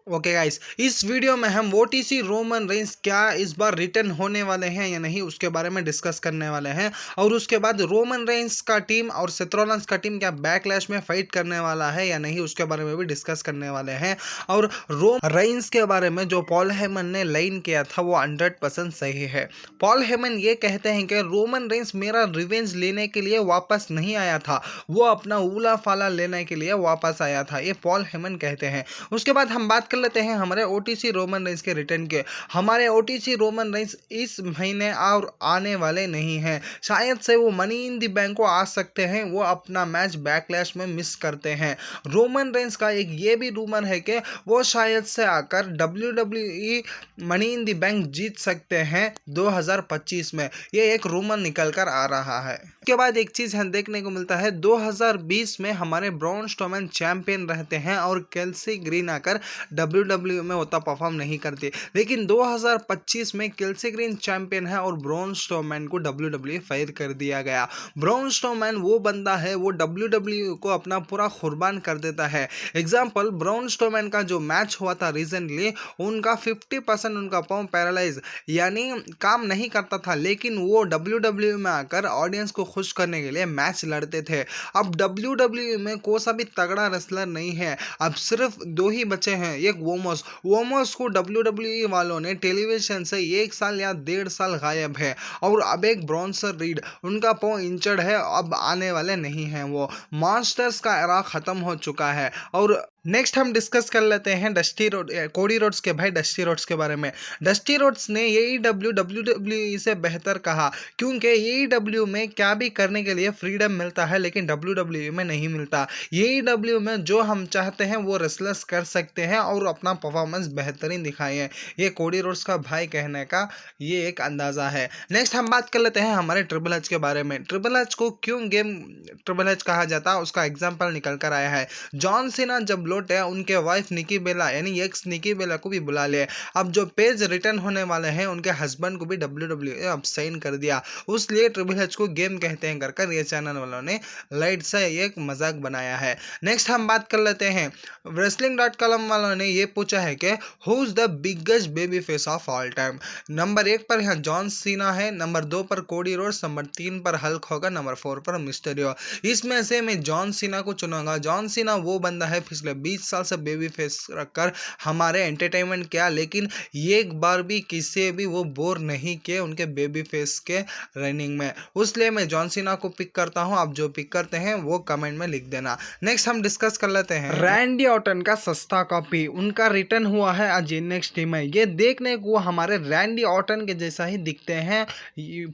Okay guys, इस video में हम ओटीसी रोमन रेंस क्या इस बार रिटर्न होने वाले हैं या नहीं उसके बारे में डिस्कस करने वाले हैं। और उसके बाद रोमन रेंस का टीम और सेथ रॉलिन्स का टीम क्या बैकलैश में फाइट करने वाला है या नहीं उसके बारे में भी डिस्कस करने वाले हैं। और रोमन रेंस के बारे में जो पॉल हेमन ने लाइन किया था वो 100% सही है। पॉल हेमन ये कहते हैं कि रोमन रेंस मेरा रिवेंज लेने के लिए वापस नहीं आया था, वो अपना ऊला फाला लेने के लिए वापस आया था, ये पॉल हेमन कहते हैं। उसके बाद हम बात कर लेते हैं हमारे ओटीसी रोमन रेंस के रिटर्न के। हमारे ओटीसी रोमन रेंस इस महीने और आने वाले नहीं हैं, शायद से वो मनी इन द बैंक को आ सकते हैं, वो अपना मैच बैकलैश में मिस करते हैं। रोमन रेंस का एक ये भी रूमर है कि वो शायद से आकर WWE money in the bank जीत सकते हैं 2025 में, ये एक रूमर निकल कर आ रहा है। उसके बाद एक चीज हम देखने को मिलता है 2020 में हमारे ब्रॉन स्ट्रोमैन चैंपियन रहते हैं और केल्सी ग्रीन आकर WWE में उतना परफॉर्म नहीं करती, लेकिन 2025 में केल्सी ग्रीन चैंपियन है और ब्रॉन स्ट्रोमैन को WWE फायर कर दिया गया। ब्रॉन स्ट्रोमैन वो बंदा है वो WWE को अपना पूरा कुर्बान कर देता है। एग्जाम्पल, ब्रॉन स्ट्रोमैन का जो मैच हुआ था रिसेंटली, उनका 50% उनका पाँव पैरालाइज यानी काम नहीं करता था, लेकिन वो WWE में आकर ऑडियंस को खुश करने के लिए मैच लड़ते थे। अब WWE में कोई सा भी तगड़ा रेसलर नहीं है, अब सिर्फ दो ही बचे हैं, एक वोमोस को WWE वालों ने टेलीविजन से 1 साल या 1.5 साल गायब है। और अब एक ब्रॉन्सर रीड, उनका पाँव इंजर्ड है, अब आने वाले नहीं हैं, वो मास्टर्स का एरा खत्म हो चुका है। और नेक्स्ट हम डिस्कस कर लेते हैं कोडी रोड्स के भाई डस्टी रोड्स के बारे में। डस्टी रोड्स ने AEW WWE से बेहतर कहा, क्योंकि AEW में क्या भी करने के लिए फ्रीडम मिलता है लेकिन WWE में नहीं मिलता। AEW में जो हम चाहते हैं वो रेसलर्स कर सकते हैं और अपना परफॉर्मेंस बेहतरीन दिखाएं, ये कोडी रोड्स का भाई कहने का ये एक अंदाज़ा है। नेक्स्ट हम बात कर लेते हैं हमारे ट्रिपल एच के बारे में। ट्रिपल एच को क्यों गेम ट्रिपल एच कहा जाता है उसका एग्जाम्पल निकल कर आया है। जॉन सीना जब लौटे, उनके वाइफ निकी बेला यानी एक्स निकी बेला को भी बुला ले। अब जो पेज रिटर्न होने वाले हैं उनके हस्बैंड को भी WWE अब साइन कर दिया, उसलिए ट्रिपल एच को गेम कहते हैं कर ये चैनल वालों ने लाइट से एक मजाक बनाया है। नेक्स्ट हम बात कर लेते हैं wrestling.com वालों ने ये पूछा है कि who is the biggest baby face of all time. Number 1 पर यहाँ जॉन सीना है, नंबर 2 पर कोडी रोड्स, नंबर 3 पर हल्क होगा, नंबर 4 पर मिस्टेरियो। इसमें से मैं जॉन सीना को चुनूंगा। जॉन सीना वो बंदा है पिछले 20 साल से बेबी फेस रखकर हमारे एंटरटेनमेंट किया, लेकिन एक बार भी किसी भी वो बोर नहीं किए उनके बेबी फेस के रनिंग में, उसलिए मैं जॉन सीना को पिक करता हूं। आप जो पिक करते हैं वो कमेंट में लिख देना। नेक्स्ट हम डिस्कस कर लेते हैं रैंडी ऑर्टन का सस्ता कॉपी, उनका रिटर्न हुआ है आज नेक्स्ट में। ये देखने को हमारे रैंडी ऑर्टन के जैसा ही दिखते हैं,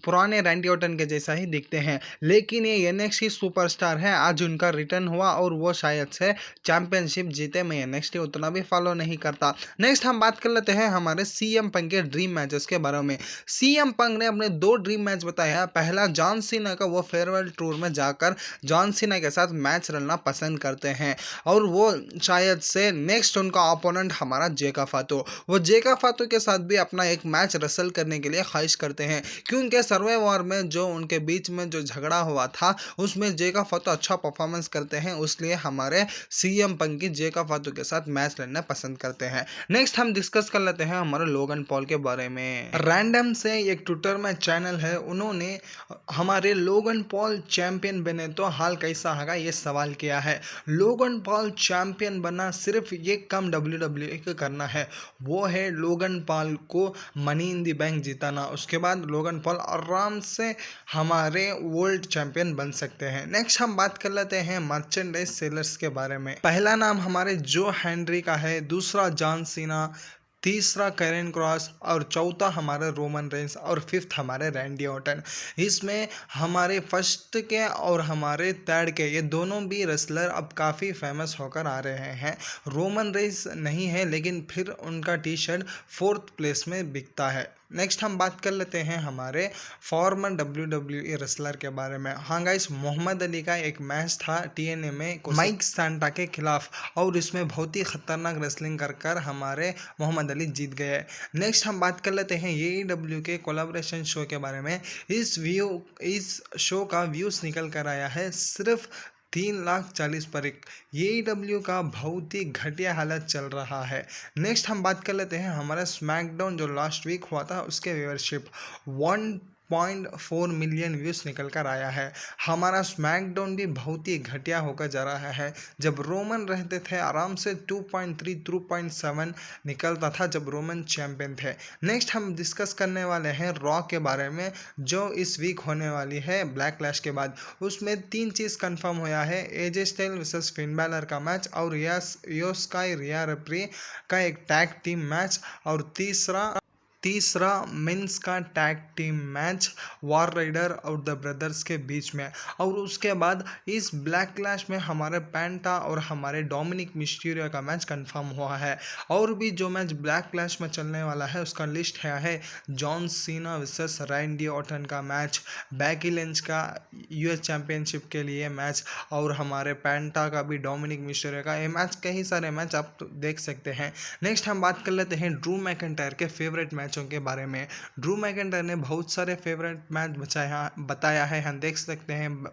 पुराने रैंडी ऑर्टन के जैसा ही दिखते हैं, लेकिन ये NXT सुपरस्टार है। आज उनका रिटर्न हुआ और वो शायद से चैंपियनशिप जीते। मैं NXT उतना भी फॉलो नहीं करता। नेक्स्ट हम बात कर लेते हैं हमारे CM पंक के ड्रीम मैचेस के बारे में। CM पंक ने अपने 2 ड्रीम मैच बताया। पहला जॉन सीना का, वो फेयरवेल टूर में जाकर जॉन सीना के साथ मैच लड़ना पसंद करते हैं और वो शायद से नेक्स्ट उनका ओपोनेंट हमारा जेका फातो, वो जेका फातो के साथ भी अपना एक मैच रसल करने के लिए ख्वाहिश करते हैं, क्योंकि सर्वे वॉर में जो उनके बीच में जो झगड़ा हुआ था उसमें जेका फातो अच्छा परफॉर्मेंस करते हैं, उसलिए हमारे CM पंक की जेका फातो के साथ मैच लड़ना पसंद करते हैं। नेक्स्ट हम डिस्कस कर लेते हैं हमारे लोगन पॉल के बारे में। रैंडम से एक ट्विटर में चैनल है, उन्होंने हमारे लोगन पॉल चैंपियन बने तो हाल कैसा होगा ये सवाल किया है। लोगन पॉल चैंपियन बना सिर्फ ये कम WWE को करना है, वो है लोगन पॉल को मनी इन द बैंक जिताना। उसके बाद लोगन पॉल आराम से हमारे वर्ल्ड चैंपियन बन सकते हैं। नेक्स्ट हम बात कर लेते हैं मर्चेंडाइज सेलर्स के बारे में। पहला नाम हमारे जो हेनरी का है, दूसरा जॉन सीना, तीसरा कैरन क्रॉस और चौथा हमारे रोमन रेंस और फिफ्थ हमारे रैंडी ऑर्टन। इसमें हमारे फर्स्ट के और हमारे थर्ड के ये दोनों भी रेसलर अब काफ़ी फेमस होकर आ रहे हैं। रोमन रेंस नहीं है, लेकिन फिर उनका टी शर्ट 4th प्लेस में बिकता है। नेक्स्ट हम बात कर लेते हैं हमारे फॉर्मर WWE रेसलर के बारे में। हाँ गाइस, मोहम्मद अली का एक मैच था TNA में माइक सांटा के खिलाफ और इसमें बहुत ही खतरनाक रेसलिंग कर हमारे मोहम्मद अली जीत गए। नेक्स्ट हम बात कर लेते हैं AEW के कोलैबोरेशन शो के बारे में। इस शो का व्यूज़ निकल कर आया है सिर्फ 3,40,000 पर एक AEW का बहुत ही घटिया हालत चल रहा है। नेक्स्ट हम बात कर लेते हैं हमारा स्मैकडाउन जो लास्ट वीक हुआ था उसके व्यूअरशिप 1.4 मिलियन व्यूज निकल कर आया है। हमारा स्मैकडाउन भी बहुत ही घटिया होकर जा रहा है। जब रोमन रहते थे आराम से 2.3 2.7 निकलता था जब रोमन चैंपियन थे। नेक्स्ट हम डिस्कस करने वाले हैं रॉ के बारे में जो इस वीक होने वाली है ब्लैक क्लैश के बाद। उसमें 3 चीज़ कंफर्म हुआ है, एजे स्टाइल वर्सेस फिन बैलर का मैच और यो स्काई रिया रिप्री का एक टैग टीम मैच और तीसरा मेंस का tag team match war raider और द ब्रदर्स के बीच में। और उसके बाद इस ब्लैक क्लैश में हमारे पेंटा और हमारे डोमिनिक मिस्टीरियो का मैच कंफर्म हुआ है। और भी जो मैच ब्लैक क्लैश में चलने वाला है उसका लिस्ट है John Cena versus Randy Orton का मैच, बैकी लिंच का यूएस चैंपियनशिप के लिए मैच और हमारे पेंटा का भी डोमिनिक मिस्टीरियो का। ये मैच कई सारे मैच आप देख सकते हैं। नेक्स्ट हम बात कर लेते हैं ड्रू मैकिंटायर के फेवरेट मैचों के बारे में। ड्रू मैकिंटायर ने बहुत सारे फेवरेट मैच बताया है, हम देख सकते हैं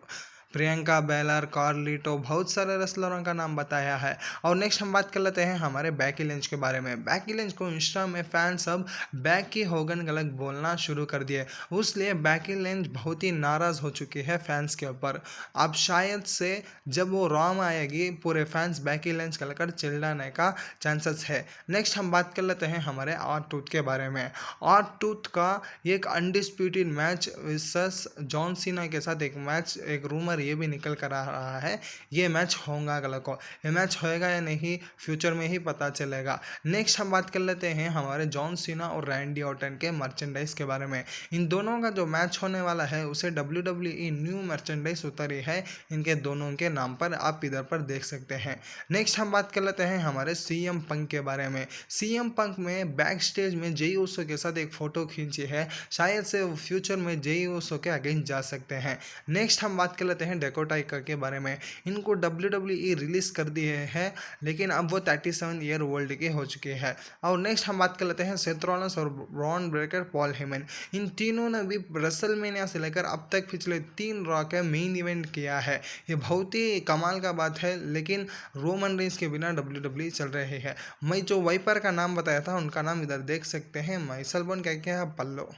प्रियंका बेलर, कार्लिटो, बहुत सारे रेसलरों का नाम बताया है। और नेक्स्ट हम बात कर लेते हैं हमारे बैकी लिंच के बारे में। बैकी लिंच को इंस्टा में फैंस अब बैकी होगन गलत बोलना शुरू कर दिए, उसलिए बैकी लिंच बहुत ही नाराज़ हो चुकी है फैंस के ऊपर। अब शायद से जब वो रॉ में आएगी पूरे फैंस बैकी लिंच कहकर चिल्लाने का चांसेस है। नेक्स्ट हम बात कर लेते हैं हमारे R-Truth के बारे में। R-Truth का एक undisputed match versus John Cena के साथ एक मैच, एक रूमर ये भी निकल कर आ रहा है ये मैच होगा गलत को, ये मैच होएगा या नहीं फ्यूचर में ही पता चलेगा। नेक्स्ट हम बात कर लेते हैं हमारे जॉन सीना और रैंडी ऑर्टन के मर्चेंडाइज के बारे में। इन दोनों का जो मैच होने वाला है उसे WWE न्यू मर्चेंडाइज उतरी है इनके दोनों के नाम पर, आप इधर पर देख सकते हैं। नेक्स्ट हम बात कर लेते हैं हमारे CM पंक के बारे में। CM पंक में बैक स्टेज में जेई ऊसो के साथ एक फ़ोटो खींची है, शायद से वो फ्यूचर में जेई ऊसो के अगेंस्ट जा सकते हैं। नेक्स्ट हम बात कर लेते हैं डेकोटा के बारे में। इनको WWE रिलीज़ कर दिए है लेकिन अब वो 37 ईयर ओल्ड के हो चुके हैं। और नेक्स्ट हम बात कर लेते हैं सेथ रॉलिंस और ब्रॉन ब्रेकर, पॉल हेमन। इन तीनों ने भी रेसलमेनिया से लेकर अब तक पिछले 3 रॉ के मेन इवेंट किया है। ये बहुत ही कमाल का बात है, लेकिन रोमन रेंस के बिना WWE चल रहे हैं। मैं जो वाइपर का नाम बताया था उनका नाम इधर देख सकते हैं, मैसलबोन कह के है पल्लो।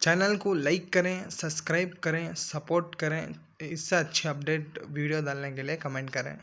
चैनल को लाइक करें, सब्सक्राइब करें, सपोर्ट करें, इससे अच्छे अपडेट वीडियो डालने के लिए कमेंट करें।